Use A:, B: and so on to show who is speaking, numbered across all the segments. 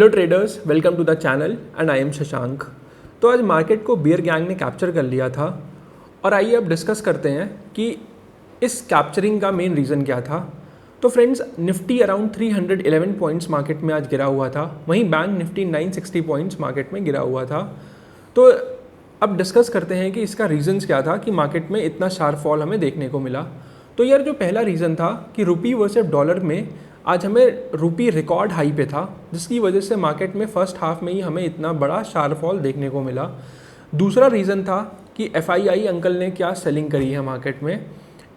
A: Hello traders, welcome to the channel and I am Shashank. तो आज market को beer gang ने कैप्चर कर लिया था और आइए अब डिस्कस करते हैं कि इस कैप्चरिंग का मेन रीज़न क्या था। तो friends, Nifty around 311 points market में आज गिरा हुआ था, वहीं बैंक निफ्टी 960 पॉइंट्स मार्केट में गिरा हुआ था। तो अब डिस्कस करते हैं कि इसका रीज़न्स क्या था कि मार्केट में इतना शार्प फॉल हमें देखने को मिला। तो यार, जो पहला रीज़न था कि रुपी वर्सेस डॉलर में आज हमें रुपी रिकॉर्ड हाई पे था, जिसकी वजह से मार्केट में फर्स्ट हाफ में ही हमें इतना बड़ा शार्प फॉल देखने को मिला। दूसरा रीज़न था कि एफआईआई अंकल ने क्या सेलिंग करी है मार्केट में।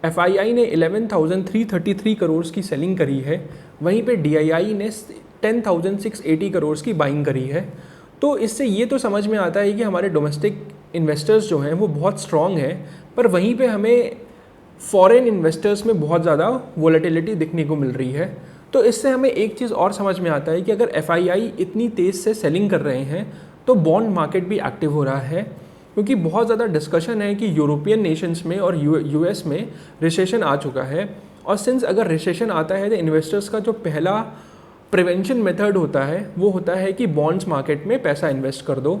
A: एफआईआई ने 11,333 करोड़ की सेलिंग करी है, वहीं पे डीआईआई ने 10,680 करोड़ की बाइंग करी है। तो इससे ये तो समझ में आता है कि हमारे डोमेस्टिक इन्वेस्टर्स जो हैं वो बहुत स्ट्रॉन्ग हैं, पर वहीं पे हमें फॉरेन इन्वेस्टर्स में बहुत ज़्यादा वोलेटिलिटी दिखने को मिल रही है। तो इससे हमें एक चीज़ और समझ में आता है कि अगर एफआईआई इतनी तेज़ से सेलिंग कर रहे हैं तो बॉन्ड मार्केट भी एक्टिव हो रहा है, क्योंकि बहुत ज़्यादा डिस्कशन है कि यूरोपियन नेशंस में और यूएस में रिसेशन आ चुका है। और सिंस अगर रिसेशन आता है तो इन्वेस्टर्स का जो पहला प्रिवेंशन मेथड होता है वो होता है कि बॉन्ड्स मार्केट में पैसा इन्वेस्ट कर दो।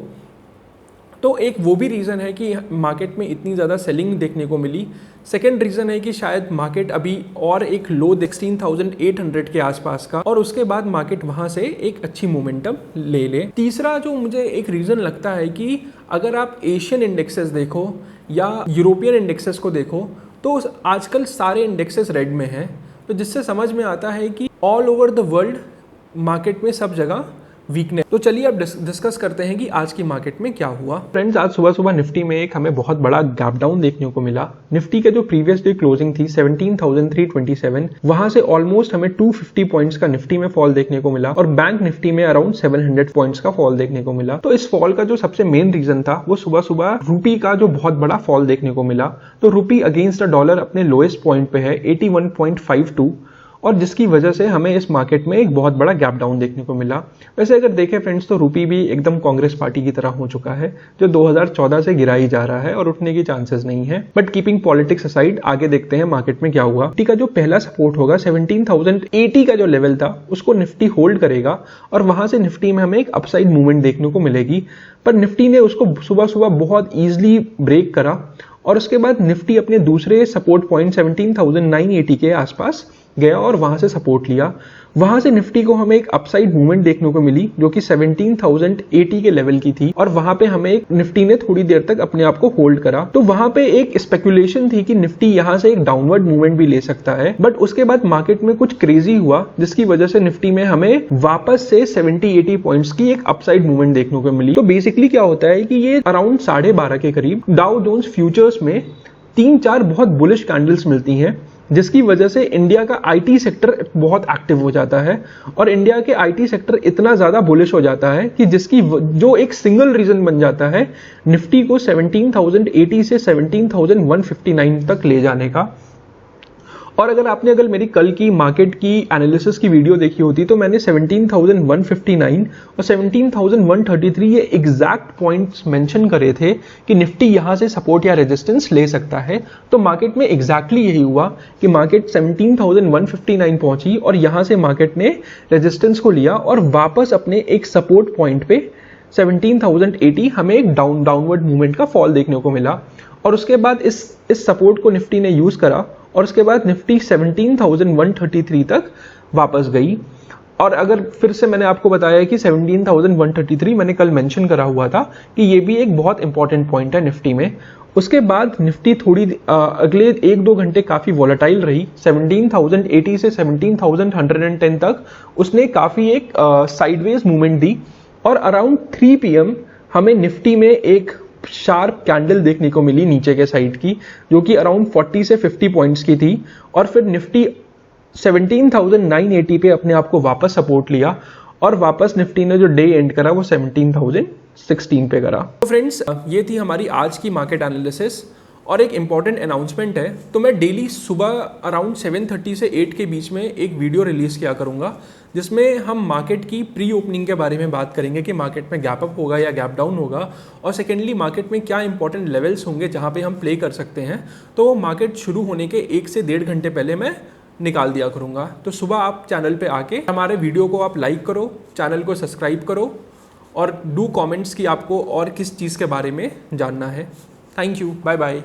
A: तो एक वो भी रीज़न है कि मार्केट में इतनी ज़्यादा सेलिंग देखने को मिली। सेकंड रीज़न है कि शायद मार्केट अभी और एक लो 16,800 के आसपास का, और उसके बाद मार्केट वहाँ से एक अच्छी मोमेंटम ले ले। तीसरा जो मुझे एक रीज़न लगता है कि अगर आप एशियन इंडेक्सेस देखो या यूरोपियन इंडेक्सेस को देखो तो आजकल सारे इंडेक्सेस रेड में हैं, तो जिससे समझ में आता है कि all over the world market में सब जगह वीकनेस। तो चलिए अब डिस्कस करते हैं कि आज की मार्केट में क्या हुआ। फ्रेंड्स, आज सुबह सुबह निफ्टी में एक हमें बहुत बड़ा गैप डाउन देखने को मिला। निफ्टी के जो प्रीवियस डे क्लोजिंग थी 17,327, वहां से ऑलमोस्ट हमें 250 पॉइंट्स का निफ्टी में फॉल देखने को मिला और बैंक निफ्टी में अराउंड 700 पॉइंट्स का फॉल देखने को मिला। तो इस फॉल का जो सबसे मेन रीजन था वो सुबह सुबह रूपी का जो बहुत बड़ा फॉल देखने को मिला। तो रूपी अगेंस्ट द डॉलर अपने लोएस्ट पॉइंट पे है 81.52, और जिसकी वजह से हमें इस मार्केट में एक बहुत बड़ा गैप डाउन देखने को मिला। वैसे अगर देखें फ्रेंड्स, तो रूपी भी एकदम कांग्रेस पार्टी की तरह हो चुका है, जो 2014 से गिरा ही जा रहा है और उठने की चांसेस नहीं है। बट कीपिंग पॉलिटिक्स असाइड, आगे देखते हैं मार्केट में क्या हुआ। निफ्टी का जो पहला सपोर्ट होगा 17,080 का जो लेवल था उसको निफ्टी होल्ड करेगा और वहां से निफ्टी में हमें एक अपसाइड मूवमेंट देखने को मिलेगी। पर निफ्टी ने उसको सुबह सुबह बहुत ईजिली ब्रेक करा और उसके बाद निफ्टी अपने दूसरे सपोर्ट पॉइंट 17,980 के आसपास गया और वहां से सपोर्ट लिया। वहां से निफ्टी को हमें एक अपसाइड मूवमेंट देखने को मिली जो कि 17,080 के लेवल की थी, और वहां पे हमें निफ्टी ने थोड़ी देर तक अपने आप को होल्ड करा। तो वहां पे एक स्पेकुलेशन थी कि निफ्टी यहां से एक डाउनवर्ड मूवमेंट भी ले सकता है, बट उसके बाद मार्केट में कुछ क्रेजी हुआ जिसकी वजह से निफ्टी में हमें वापस से 70-80 पॉइंट्स की एक अपसाइड मूवमेंट देखने को मिली। तो बेसिकली क्या होता है कि ये अराउंड 12:30 के करीब डाउ जोन्स फ्यूचर्स में 3-4 बहुत बुलिश कैंडल्स मिलती हैं, जिसकी वजह से इंडिया का आईटी सेक्टर बहुत एक्टिव हो जाता है और इंडिया के आईटी सेक्टर इतना ज्यादा बुलिश हो जाता है कि जिसकी जो एक सिंगल रीजन बन जाता है निफ्टी को 17,080 से 17,159 तक ले जाने का। और अगर मेरी कल की मार्केट की एनालिसिस की वीडियो देखी होती तो मैंने 17,159 और 17,133 ये एग्जैक्ट पॉइंट्स मेंशन करे थे कि निफ्टी यहां से सपोर्ट या रेजिस्टेंस ले सकता है। तो मार्केट में एग्जैक्टली यही हुआ कि मार्केट 17,159 पहुंची और यहां से मार्केट ने रेजिस्टेंस को लिया और वापस अपने एक सपोर्ट पॉइंट पे 17,080 हमें एक डाउनवर्ड मूवमेंट का फॉल देखने को मिला। और उसके बाद इस सपोर्ट को निफ्टी ने यूज करा और उसके बाद निफ्टी 17,133 तक वापस गई। और अगर फिर से मैंने आपको बताया कि 17,133 मैंने कल मेंशन करा हुआ था कि ये भी एक बहुत इंपॉर्टेंट पॉइंट है निफ्टी में। उसके बाद निफ्टी थोड़ी अगले 1-2 घंटे काफी वॉलेटाइल रही। 17,080 से 17,110 तक उसने काफी एक साइडवेज मूवमेंट दी और अराउंड 3 PM हमें निफ्टी में एक शार्प कैंडल देखने को मिली नीचे के साइड की, जो कि अराउंड 40 से 50 पॉइंट्स की थी। और फिर निफ्टी 17,980 पे अपने आप को वापस सपोर्ट लिया और वापस निफ्टी ने जो डे एंड करा वो 17,016 पे करा। तो फ्रेंड्स, ये थी हमारी आज की मार्केट एनालिसिस और एक इम्पॉर्टेंट अनाउंसमेंट है। तो मैं डेली सुबह अराउंड 7:30 से 8 के बीच में एक वीडियो रिलीज़ किया करूँगा, जिसमें हम मार्केट की प्री ओपनिंग के बारे में बात करेंगे कि मार्केट में गैप अप होगा या गैप डाउन होगा, और सेकेंडली मार्केट में क्या इंपॉर्टेंट लेवल्स होंगे जहाँ पे हम प्ले कर सकते हैं। तो मार्केट शुरू होने के 1 से 1.5 घंटे पहले मैं निकाल दिया करूँगा। तो सुबह आप चैनल पे आके हमारे वीडियो को आप लाइक करो, चैनल को सब्सक्राइब करो और डू कमेंट्स कि आपको और किस चीज़ के बारे में जानना है। Thank you, bye bye.